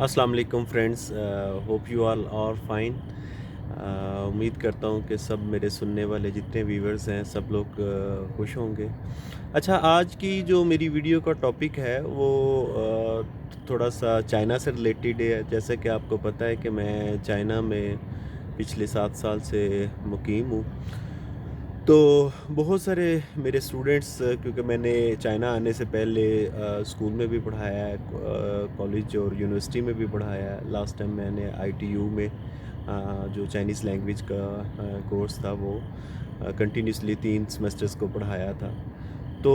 अस्सलाम वालेकुम friends, hope you all are fine. उम्मीद करता हूँ कि सब मेरे सुनने वाले जितने व्यूवर्स हैं सब लोग खुश होंगे। अच्छा, आज की जो मेरी वीडियो का टॉपिक है वो थोड़ा सा चाइना से रिलेटेड है। जैसे कि आपको पता है कि मैं चाइना में पिछले 7 साल से मुकीम हूँ। तो बहुत सारे मेरे स्टूडेंट्स, क्योंकि मैंने चाइना आने से पहले स्कूल में भी पढ़ाया है, कॉलेज और यूनिवर्सिटी में भी पढ़ाया है। लास्ट टाइम मैंने आईटीयू में जो चाइनीज़ लैंग्वेज का कोर्स था वो कंटिन्यूसली 3 सेमेस्टर्स को पढ़ाया था। तो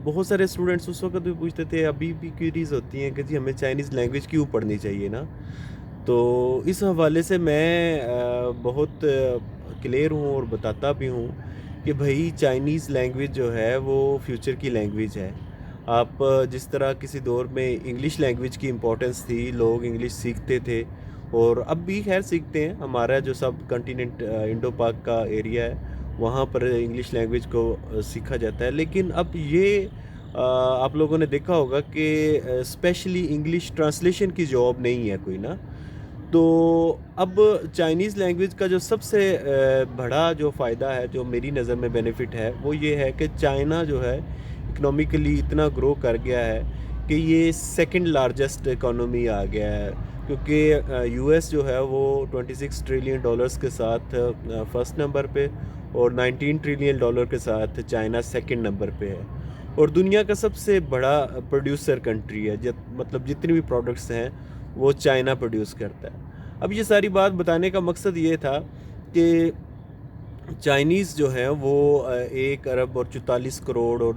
बहुत सारे स्टूडेंट्स उस वक्त भी पूछते थे, अभी भी क्यूरीज होती हैं कि जी हमें चाइनीज़ लैंग्वेज क्यों पढ़नी चाहिए ना। तो इस हवाले से मैं बहुत क्लियर हूँ और बताता भी हूँ कि भाई चाइनीज़ लैंग्वेज जो है वो फ्यूचर की लैंग्वेज है। आप जिस तरह किसी दौर में इंग्लिश लैंग्वेज की इम्पोर्टेंस थी, लोग इंग्लिश सीखते थे और अब भी खैर सीखते हैं। हमारा जो सब कॉन्टिनेंट इंडो पाक का एरिया है वहाँ पर इंग्लिश लैंग्वेज को सीखा जाता है। लेकिन अब ये आप लोगों ने देखा होगा कि स्पेशली इंग्लिश ट्रांसलेशन की जॉब नहीं है कोई ना। तो अब चाइनीज़ लैंग्वेज का जो सबसे बड़ा जो फ़ायदा है, जो मेरी नज़र में बेनिफिट है, वो ये है कि चाइना जो है इकोनॉमिकली इतना ग्रो कर गया है कि ये सेकंड लार्जेस्ट इकोनॉमी आ गया है। क्योंकि यूएस जो है वो 26 ट्रिलियन डॉलर्स के साथ फर्स्ट नंबर पे और 19 ट्रिलियन डॉलर के साथ चाइना सेकंड नंबर पे है। और दुनिया का सबसे बड़ा प्रोड्यूसर कंट्री है। मतलब जितनी भी प्रोडक्ट्स हैं वो चाइना प्रोड्यूस करता है। अब ये सारी बात बताने का मकसद ये था कि चाइनीज़ जो है वो 1 अरब और 44 करोड़ और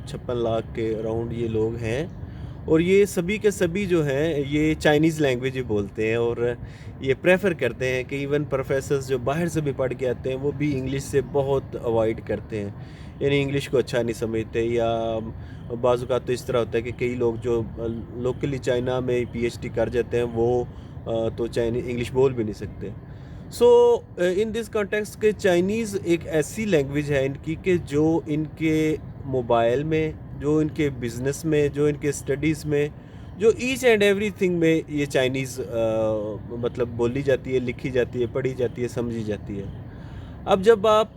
56 लाख के अराउंड ये लोग हैं। और ये सभी के सभी जो हैं ये चाइनीज़ लैंग्वेज ही बोलते हैं और ये प्रेफर करते हैं कि इवन प्रोफेसर्स जो बाहर से भी पढ़ के आते हैं वो भी इंग्लिश से बहुत अवॉइड करते हैं, यानी इंग्लिश को अच्छा नहीं समझते। या बाज़ औक़ात तो इस तरह होता है कि कई लोग जो लोकली चाइना में पीएचडी कर जाते हैं वो तो चाइनीज़ इंग्लिश बोल भी नहीं सकते। सो इन दिस कॉन्टेक्स्ट के चाइनीज़ एक ऐसी लैंग्वेज है इनकी कि जो इनके मोबाइल में, जो इनके बिज़नेस में, जो इनके स्टडीज़ में, जो ईच एंड एवरीथिंग में ये चाइनीज़ मतलब बोली जाती है, लिखी जाती है, पढ़ी जाती है, समझी जाती है। अब जब आप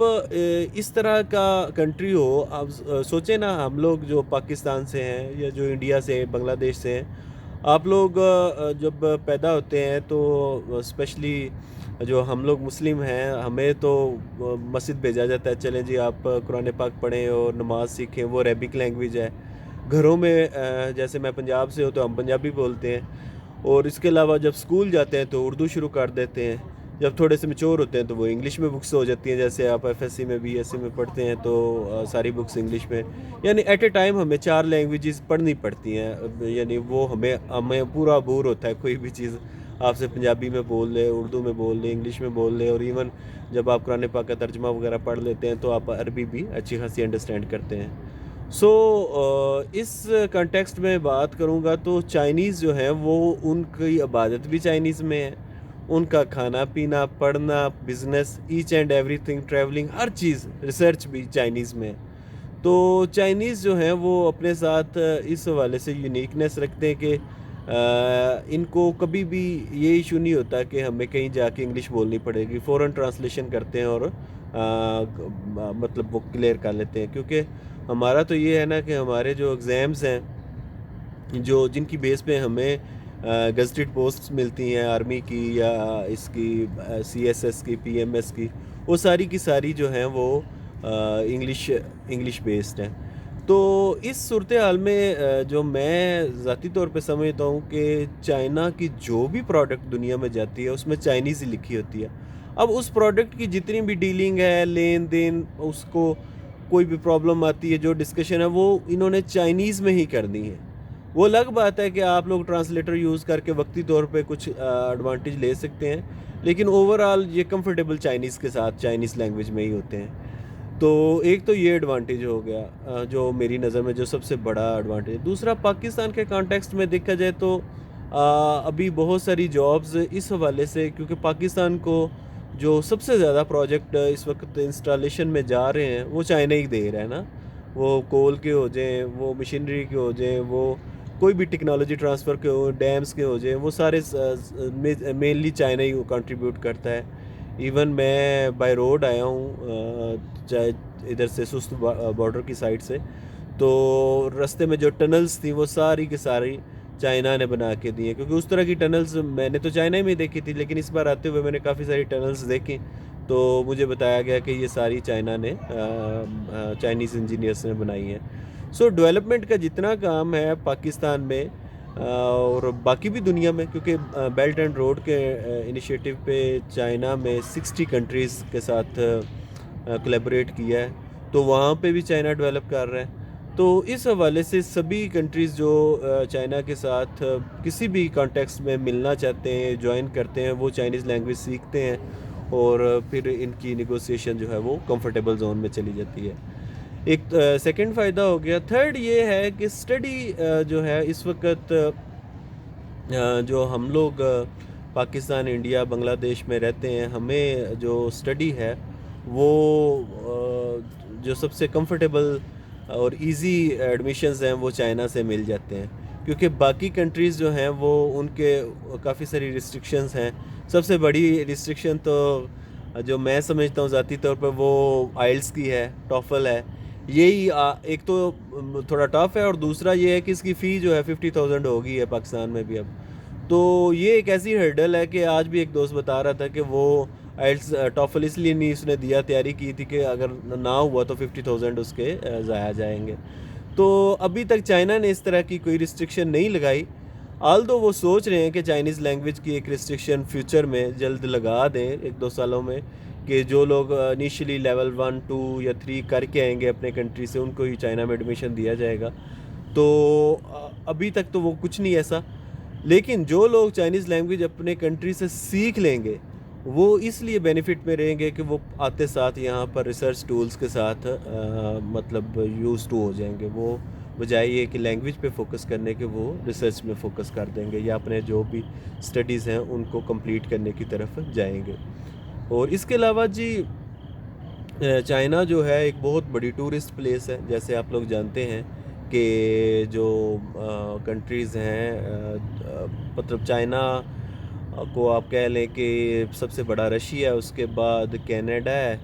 इस तरह का कंट्री हो, आप सोचें ना, हम लोग जो पाकिस्तान से हैं या जो इंडिया से, बांग्लादेश से हैं, आप लोग जब पैदा होते हैं तो स्पेशली जो हम लोग मुस्लिम हैं, हमें तो मस्जिद भेजा जाता है, चलें जी आप कुरान पाक पढ़ें और नमाज सीखें, वो अरेबिक लैंग्वेज है। घरों में जैसे मैं पंजाब से हूँ तो हम पंजाबी बोलते हैं। और इसके अलावा जब स्कूल जाते हैं तो उर्दू शुरू कर देते हैं। जब थोड़े से मैच्योर होते हैं तो वो इंग्लिश में बुक्स हो जाती हैं। जैसे आप एफएससी में, बीएससी में पढ़ते हैं तो सारी बुक्स इंग्लिश में, यानी एट ए टाइम हमें 4 लैंग्वेजेस पढ़नी पड़ती हैं। यानी वो हमें हमें पूरा अबूर होता है, कोई भी चीज़ आपसे पंजाबी में बोल ले, उर्दू में बोल ले, इंग्लिश में बोल ले। और इवन जब आप कुरान पाक का तर्जुमा वगैरह पढ़ लेते हैं तो आप अरबी भी अच्छी खासी अंडरस्टैंड करते हैं। सो इस कॉन्टेक्स्ट में बात करूँगा तो चाइनीज़ जो है वो, उनकी इबादत भी चाइनीज़ में है, उनका खाना पीना, पढ़ना, business, each and everything, travelling, her cheese, research भी चाइनीज़ में है। तो चाइनीज़ जो हैं वो अपने साथ इस हवाले से यूनिकनेस रखते हैं कि इनको कभी भी ये इशू नहीं होता कि हमें कहीं जाके इंग्लिश बोलनी पड़ेगी। फ़ौरन ट्रांसलेशन करते हैं और मतलब वो क्लियर कर लेते हैं। क्योंकि हमारा तो ये है ना कि हमारे जो एग्ज़ाम्स हैं, जो जिनकी बेस पे हमें गज़टेड पोस्ट्स मिलती हैं आर्मी की या इसकी सीएसएस की, पीएमएस की, वो सारी की सारी जो हैं वो इंग्लिश इंग्लिश बेस्ड हैं। तो इस सूरत हाल में जो मैं ज़ाती तौर पे समझता हूँ कि चाइना की जो भी प्रोडक्ट दुनिया में जाती है उसमें चाइनीज़ ही लिखी होती है। अब उस प्रोडक्ट की जितनी भी डीलिंग है, लेन देन, उसको कोई भी प्रॉब्लम आती है, जो डिस्कशन है, वो इन्होंने चाइनीज़ में ही करनी है। वो अलग बात है कि आप लोग ट्रांसलेटर यूज़ करके वक्ती तौर पे कुछ एडवांटेज ले सकते हैं, लेकिन ओवरऑल ये कंफर्टेबल चाइनीज़ के साथ चाइनीज़ लैंग्वेज में ही होते हैं। तो एक तो ये एडवांटेज हो गया, जो मेरी नज़र में जो सबसे बड़ा एडवांटेज। दूसरा, पाकिस्तान के कॉन्टेक्स्ट में देखा जाए तो अभी बहुत सारी जॉब्स इस हवाले से, क्योंकि पाकिस्तान को जो सबसे ज़्यादा प्रोजेक्ट इस वक्त इंस्टॉलेशन में जा रहे हैं वो चाइना ही दे रहा है ना। वो कोल के हो जाएं, वो मशीनरी के हो जाएं, वो کوئی بھی ٹیکنالوجی ٹرانسفر کے ہو، ڈیمز کے ہو جائیں، وہ سارے مینلی چائنا ہی کنٹریبیوٹ کرتا ہے. ایون میں بائی روڈ آیا ہوں چاہے ادھر سے سست بارڈر کی سائڈ سے، تو رستے میں جو ٹنلز تھیں وہ ساری کی ساری چائنا نے بنا کے دی ہیں، کیونکہ اس طرح کی ٹنلز میں نے تو چائنا میں دیکھی تھی، لیکن اس بار آتے ہوئے میں نے کافی ساری ٹنلز دیکھی، تو مجھے بتایا گیا کہ یہ ساری چائنا نے چائنیز انجینئرس نے بنائی ہیں. سو ڈیولپمنٹ کا جتنا کام ہے پاکستان میں اور باقی بھی دنیا میں، کیونکہ بیلٹ اینڈ روڈ کے انیشیٹو پہ چائنا میں 60 کنٹریز کے ساتھ کولیبریٹ کیا ہے، تو وہاں پہ بھی چائنا ڈیولپ کر رہا ہے. تو اس حوالے سے سبھی کنٹریز جو چائنا کے ساتھ کسی بھی کانٹیکسٹ میں ملنا چاہتے ہیں، جوائن کرتے ہیں، وہ چائنیز لینگویج سیکھتے ہیں، اور پھر ان کی نیگوسیشن جو ہے وہ کمفرٹیبل زون میں چلی جاتی ہے. ایک سیکنڈ فائدہ ہو گیا. تھرڈ یہ ہے کہ اسٹڈی جو ہے اس وقت جو ہم لوگ پاکستان، انڈیا، بنگلہ دیش میں رہتے ہیں، ہمیں جو اسٹڈی ہے وہ جو سب سے کمفرٹیبل اور ایزی ایڈمیشنز ہیں وہ چائنا سے مل جاتے ہیں، کیونکہ باقی کنٹریز جو ہیں وہ ان کے کافی ساری ریسٹرکشنز ہیں. سب سے بڑی ریسٹرکشن تو جو میں سمجھتا ہوں ذاتی طور پر وہ آئلس کی ہے، ٹوفل ہے. یہی ایک تو تھوڑا ٹف ہے، اور دوسرا یہ ہے کہ اس کی فی جو ہے 50,000 ہوگی ہے پاکستان میں بھی اب. تو یہ ایک ایسی ہرڈل ہے کہ آج بھی ایک دوست بتا رہا تھا کہ وہ آئلس ٹوفل اس لیے نہیں اس نے دیا، تیاری کی تھی کہ اگر نہ ہوا تو 50,000 اس کے ضائع جائیں گے. تو ابھی تک چائنا نے اس طرح کی کوئی ریسٹرکشن نہیں لگائی، آلدو وہ سوچ رہے ہیں کہ چائنیز لینگویج کی ایک ریسٹرکشن فیوچر میں جلد لگا دیں 1-2 سالوں میں، کہ جو لوگ انیشلی لیول 1، 2 یا 3 کر کے آئیں گے اپنے کنٹری سے، ان کو ہی چائنا میں ایڈمیشن دیا جائے گا. تو ابھی تک تو وہ کچھ نہیں ایسا، لیکن جو لوگ چائنیز لینگویج اپنے کنٹری سے سیکھ لیں گے وہ اس لیے بینیفٹ میں رہیں گے کہ وہ آتے ساتھ یہاں پر ریسرچ ٹولز کے ساتھ مطلب یوز ٹو ہو جائیں گے. وہ بجائے یہ کہ لینگویج پہ فوکس کرنے کے وہ ریسرچ میں فوکس کر دیں گے، یا اپنے جو بھی اسٹڈیز ہیں ان کو کمپلیٹ کرنے کی طرف جائیں گے. اور اس کے علاوہ جی چائنا جو ہے ایک بہت بڑی ٹورسٹ پلیس ہے. جیسے آپ لوگ جانتے ہیں کہ جو کنٹریز ہیں مطلب چائنا کو آپ کہہ لیں کہ سب سے بڑا رشیا ہے، اس کے بعد کینیڈا ہے،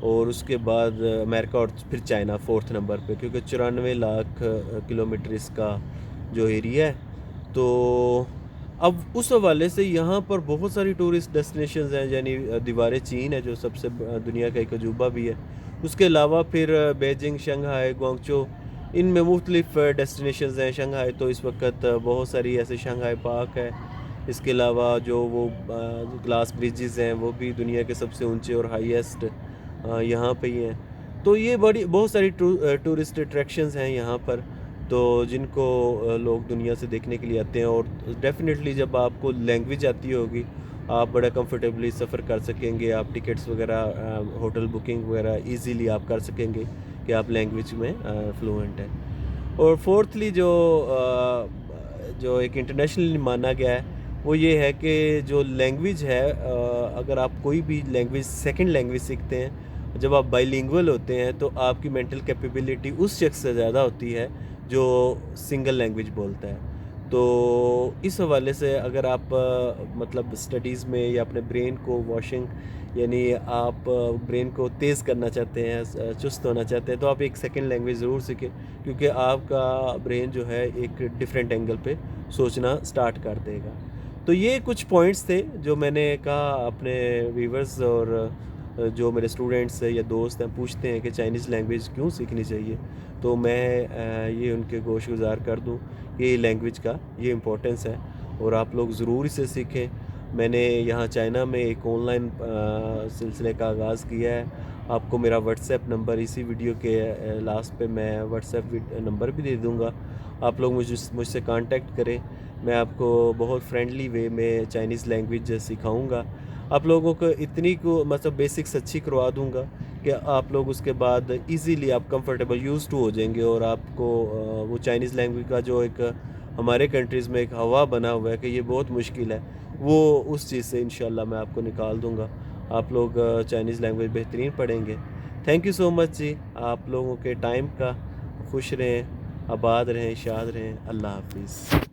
اور اس کے بعد امریکہ، اور پھر چائنا 4تھ نمبر پہ، کیونکہ 94 لاکھ کلومیٹر اس کا جو ایریا ہے. تو اب اس حوالے سے یہاں پر بہت ساری ٹورسٹ ڈیسٹینیشنز ہیں، یعنی دیوار چین ہے جو سب سے دنیا کا ایک عجوبہ بھی ہے. اس کے علاوہ پھر بیجنگ، شنگھائی، گوانگچو، ان میں مختلف ڈیسٹینیشنز ہیں. شنگھائی تو اس وقت بہت ساری ایسے شنگھائی پارک ہے. اس کے علاوہ جو وہ گلاس بریجز ہیں وہ بھی دنیا کے سب سے اونچے اور ہائیسٹ یہاں پہ ہی ہیں. تو یہ بہت ساری ٹورسٹ اٹریکشنز ہیں یہاں پر، تو جن کو لوگ دنیا سے دیکھنے کے لیے آتے ہیں. اور ڈیفینیٹلی جب آپ کو لینگویج آتی ہوگی آپ بڑا کمفرٹیبلی سفر کر سکیں گے، آپ ٹکٹس وغیرہ، ہوٹل بکنگ وغیرہ ایزیلی آپ کر سکیں گے کہ آپ لینگویج میں فلوئنٹ ہیں. اور فورتھلی جو ایک انٹرنیشنلی مانا گیا ہے وہ یہ ہے کہ جو لینگویج ہے، اگر آپ کوئی بھی لینگویج سیکنڈ لینگویج سیکھتے ہیں، جب آپ بائی لنگول ہوتے ہیں تو آپ کی مینٹل کیپیبلٹی اس شخص سے زیادہ ہوتی ہے جو سنگل لینگویج بولتا ہے. تو اس حوالے سے اگر آپ مطلب اسٹڈیز میں یا اپنے برین کو واشنگ، یعنی آپ برین کو تیز کرنا چاہتے ہیں، چست ہونا چاہتے ہیں، تو آپ ایک سیکنڈ لینگویج ضرور سیکھیں، کیونکہ آپ کا برین جو ہے ایک ڈیفرنٹ اینگل پہ سوچنا سٹارٹ کر دے گا. تو یہ کچھ پوائنٹس تھے جو میں نے کہا اپنے ویورز، اور جو میرے اسٹوڈنٹس یا دوست ہیں پوچھتے ہیں کہ چائنیز لینگویج کیوں سیکھنی چاہیے، تو میں یہ ان کے گوش گزار کر دوں کہ لینگویج کا یہ امپورٹنس ہے اور آپ لوگ ضرور اسے سیکھیں. میں نے یہاں چائنا میں ایک آن لائن سلسلے کا آغاز کیا ہے. آپ کو میرا واٹس ایپ نمبر اسی ویڈیو کے لاسٹ پہ میں واٹس ایپ نمبر بھی دے دوں گا. آپ لوگ مجھ سے کانٹیکٹ کریں، میں آپ کو بہت فرینڈلی وے میں چائنیز لینگویج سکھاؤں گا. آپ لوگوں کو اتنی کو مطلب بیسکس اچھی کروا دوں گا کہ آپ لوگ اس کے بعد ایزیلی آپ کمفرٹیبل یوز ٹو ہو جائیں گے، اور آپ کو وہ چائنیز لینگویج کا جو ایک ہمارے کنٹریز میں ایک ہوا بنا ہوا ہے کہ یہ بہت مشکل ہے، وہ اس چیز سے انشاءاللہ میں آپ کو نکال دوں گا. آپ لوگ چائنیز لینگویج بہترین پڑھیں گے. تھینک یو سو مچ جی، آپ لوگوں کے ٹائم کا خوش رہیں. آباد رہیں، شاد رہیں۔ اللہ حافظ۔